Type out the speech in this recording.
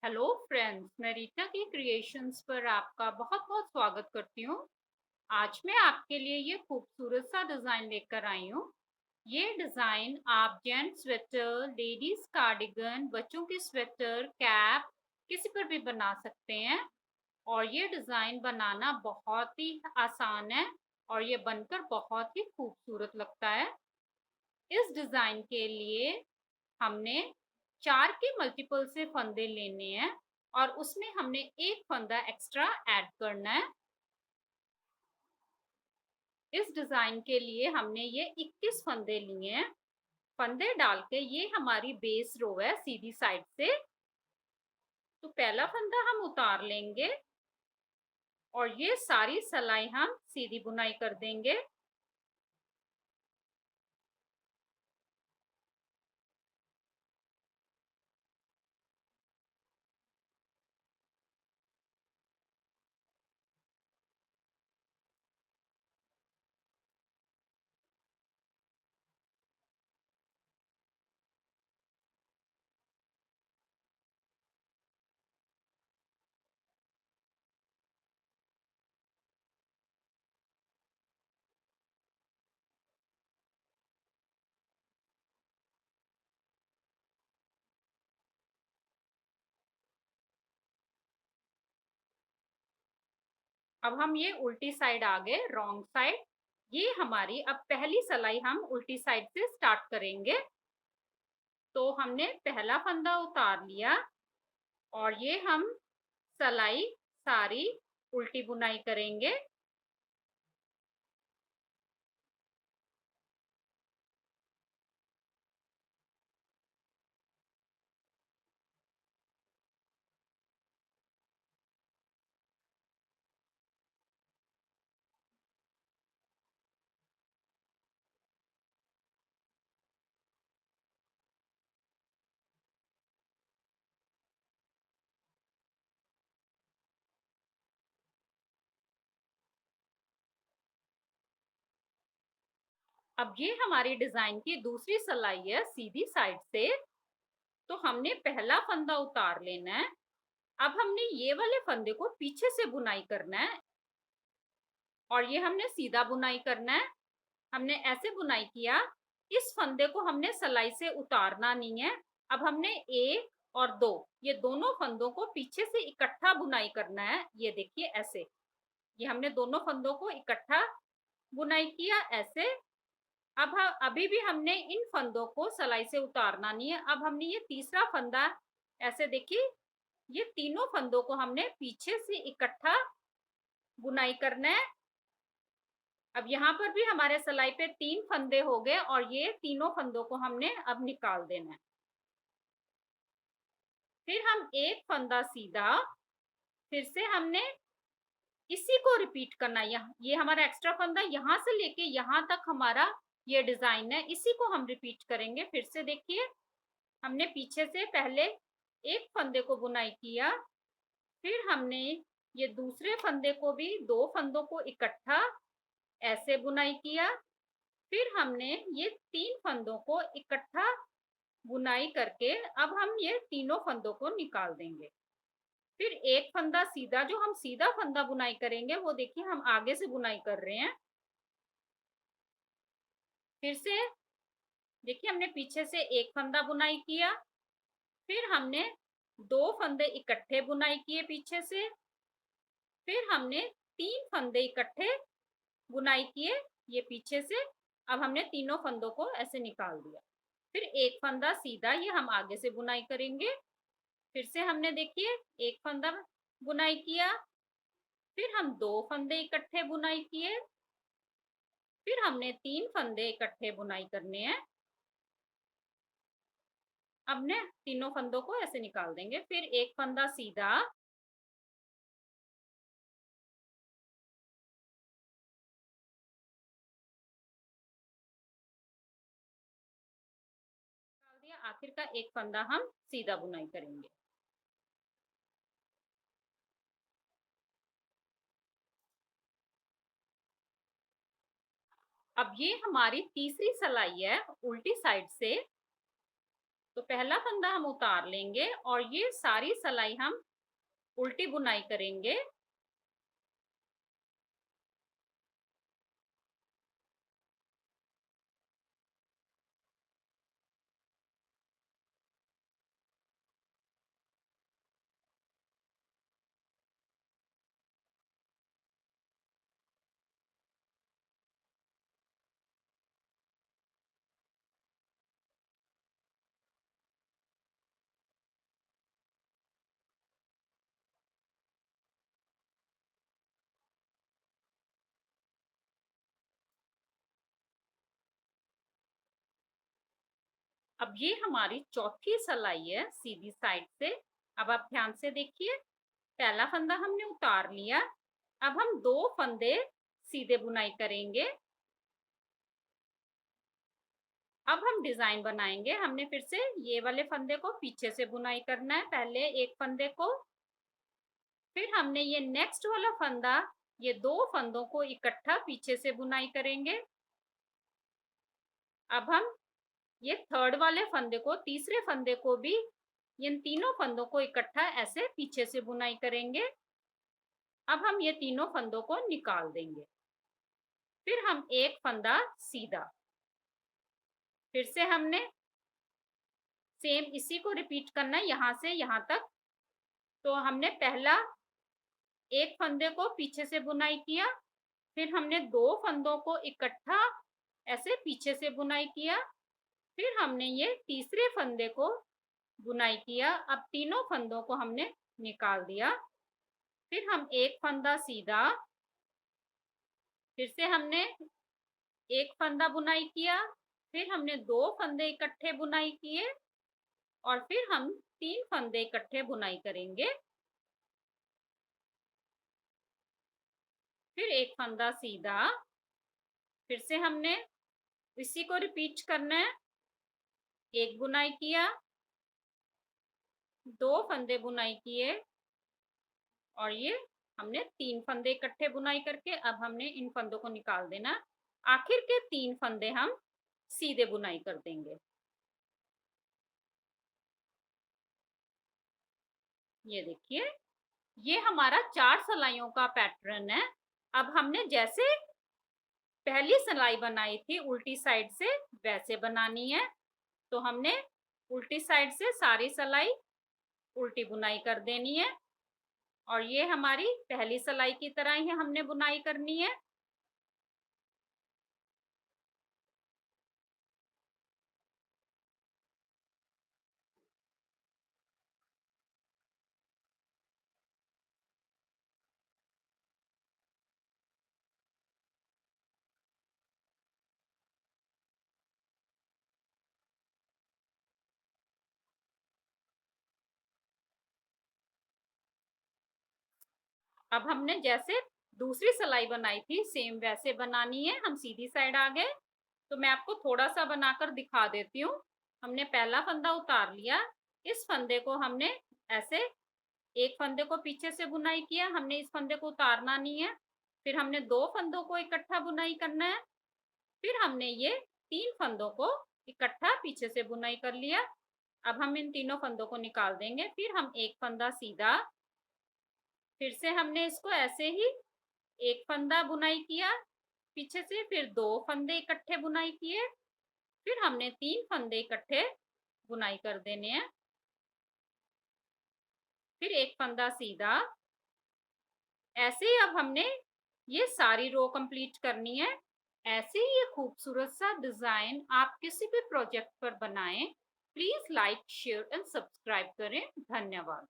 Hello friends, मैं रीटा की creations पर आपका बहुत-बहुत स्वागत करती हूँ। आज मैं आपके लिए ये खूबसूरत सा डिज़ाइन लेकर आई हूँ। ये डिज़ाइन आप जेंट्स स्वेटर, लेडीज़ कार्डिगन, बच्चों की स्वेटर, कैप किसी पर भी बना सकते हैं और ये डिज़ाइन बनाना बहुत ही आसान है और ये बनकर बहुत ही खूबसूरत लगता है। इस डिज़ाइन के लिए हमने 4 के मल्टीपल से फंदे लेने हैं और उसमें हमने एक फंदा एक्स्ट्रा ऐड करना है। इस डिज़ाइन के लिए हमने ये 21 फंदे लिए हैं। फंदे डाल के ये हमारी बेस रो है सीधी साइड से। तो पहला फंदा हम उतार लेंगे और ये सारी सलाई हम सीधी बुनाई कर देंगे। अब हम ये उल्टी साइड आ गए, रॉन्ग साइड। ये हमारी अब पहली सलाई हम उल्टी साइड से स्टार्ट करेंगे। तो हमने पहला फंदा उतार लिया और ये हम सलाई सारी उल्टी बुनाई करेंगे। अब ये हमारी डिजाइन की दूसरी सलाई है सीधी साइड से। तो हमने पहला फंदा उतार लेना है। अब हमने ये वाले फंदे को पीछे से बुनाई करना है और ये हमने सीधा बुनाई करना है। हमने ऐसे बुनाई किया। इस फंदे को हमने सलाई से उतारना नहीं है। अब हमने एक और दो, ये दोनों फंदों को पीछे से इकट्ठा बुनाई करना है। ये देखिए ऐसे, ये हमने दोनों फंदों को इकट्ठा बुनाई किया ऐसे। अब अभी भी हमने इन फंदों को सलाई से उतारना नहीं है। अब हमने ये तीसरा फंदा ऐसे देखिए, ये तीनों फंदों को हमने पीछे से इकट्ठा बुनाई करना है। अब यहाँ पर भी हमारे सलाई पे 3 फंदे हो गए और ये तीनों फंदों को हमने अब निकाल देना है। फिर हम एक फंदा सीधा, फिर से हमने इसी को रिपीट करना है। ये हमारा एक्स्ट्रा फंदा यहाँ से लेके यहाँ तक हमारा ये डिजाइन है, इसी को हम रिपीट करेंगे। फिर से देखिए, हमने पीछे से पहले एक फंदे को बुनाई किया, फिर हमने ये दूसरे फंदे को भी, दो फंदों को इकट्ठा ऐसे बुनाई किया, फिर हमने ये तीन फंदों को इकट्ठा बुनाई करके अब हम ये तीनों फंदों को निकाल देंगे। फिर एक फंदा सीधा, जो हम सीधा फंदा बुनाई करेंगे वो देखिए हम आगे से बुनाई कर रहे हैं। फिर से देखिए, हमने पीछे से एक फंदा बुनाई किया, फिर हमने दो फंदे इकट्ठे बुनाई किए पीछे से, फिर हमने तीन फंदे इकट्ठे बुनाई किए ये पीछे से। अब हमने तीनों फंदों को ऐसे निकाल दिया। फिर एक फंदा सीधा, ये हम आगे से बुनाई करेंगे। फिर से हमने देखिए एक फंदा बुनाई किया, फिर हम दो फंदे इकट्ठे बुनाई किए, फिर हमने तीन फंदे इकट्ठे बुनाई करने हैं। अब ने तीनों फंदों को ऐसे निकाल देंगे। फिर एक फंदा सीधा, निकाल दिया। आखिर का एक फंदा हम सीधा बुनाई करेंगे। अब ये हमारी तीसरी सलाई है उल्टी साइड से। तो पहला फंदा हम उतार लेंगे और ये सारी सिलाई हम उल्टी बुनाई करेंगे। अब ये हमारी चौथी सिलाई है सीधी साइड से। अब आप ध्यान से देखिए, पहला फंदा हमने उतार लिया। अब हम 2 फंदे सीधे बुनाई करेंगे। अब हम डिजाइन बनाएंगे। हमने फिर से ये वाले फंदे को पीछे से बुनाई करना है, पहले एक फंदे को, फिर हमने ये नेक्स्ट वाला फंदा, ये 2 फंदों को इकट्ठा पीछे से बुनाई करेंगे। अब हम ये थर्ड वाले फंदे को, तीसरे फंदे को भी, इन तीनों फंदों को इकट्ठा ऐसे पीछे से बुनाई करेंगे। अब हम ये तीनों फंदों को निकाल देंगे। फिर हम एक फंदा सीधा, फिर से हमने सेम इसी को रिपीट करना है यहां से यहां तक। तो हमने पहला एक फंदे को पीछे से बुनाई किया, फिर हमने 2 फंदों को इकट्ठा ऐसे पीछे से बुनाई किया, फिर हमने ये तीसरे फंदे को बुनाई किया। अब तीनों फंदों को हमने निकाल दिया। फिर हम एक फंदा सीधा, फिर से हमने एक फंदा बुनाई किया, फिर हमने 2 फंदे इकट्ठे बुनाई किए और फिर हम 3 फंदे इकट्ठे बुनाई करेंगे। फिर एक फंदा सीधा, फिर से हमने इसी को रिपीट करना है। एक बुनाई किया, 2 फंदे बुनाई किए और ये हमने 3 फंदे इकट्ठे बुनाई करके अब हमने इन फंदों को निकाल देना। आखिर के 3 फंदे हम सीधे बुनाई कर देंगे। ये देखिए, ये हमारा 4 सिलाइयों का पैटर्न है। अब हमने जैसे पहली सिलाई बनाई थी उल्टी साइड से, वैसे बनानी है। तो हमने उल्टी साइड से सारी सिलाई उल्टी बुनाई कर देनी है और ये हमारी पहली सिलाई की तरह ही हमने बुनाई करनी है। अब हमने जैसे दूसरी सिलाई बनाई थी सेम वैसे बनानी है। हम सीधी साइड आ गए, तो मैं आपको थोड़ा सा बनाकर दिखा देती हूँ। हमने पहला फंदा उतार लिया, इस फंदे को हमने ऐसे एक फंदे को पीछे से बुनाई किया, हमने इस फंदे को उतारना नहीं है। फिर हमने 2 फंदों को इकट्ठा बुनाई करना है, फिर हमने ये 3 फंदों को इकट्ठा पीछे से बुनाई कर लिया। अब हम इन तीनों फंदों को निकाल देंगे। फिर हम एक फंदा सीधा, फिर से हमने इसको ऐसे ही एक फंदा बुनाई किया पीछे से, फिर 2 फंदे इकट्ठे बुनाई किए, फिर हमने 3 फंदे इकट्ठे बुनाई कर देने हैं। फिर एक फंदा सीधा, ऐसे ही अब हमने ये सारी रो कंप्लीट करनी है। ऐसे ही ये खूबसूरत सा डिजाइन आप किसी भी प्रोजेक्ट पर बनाएं। Please like, share and subscribe करें। धन्यवाद।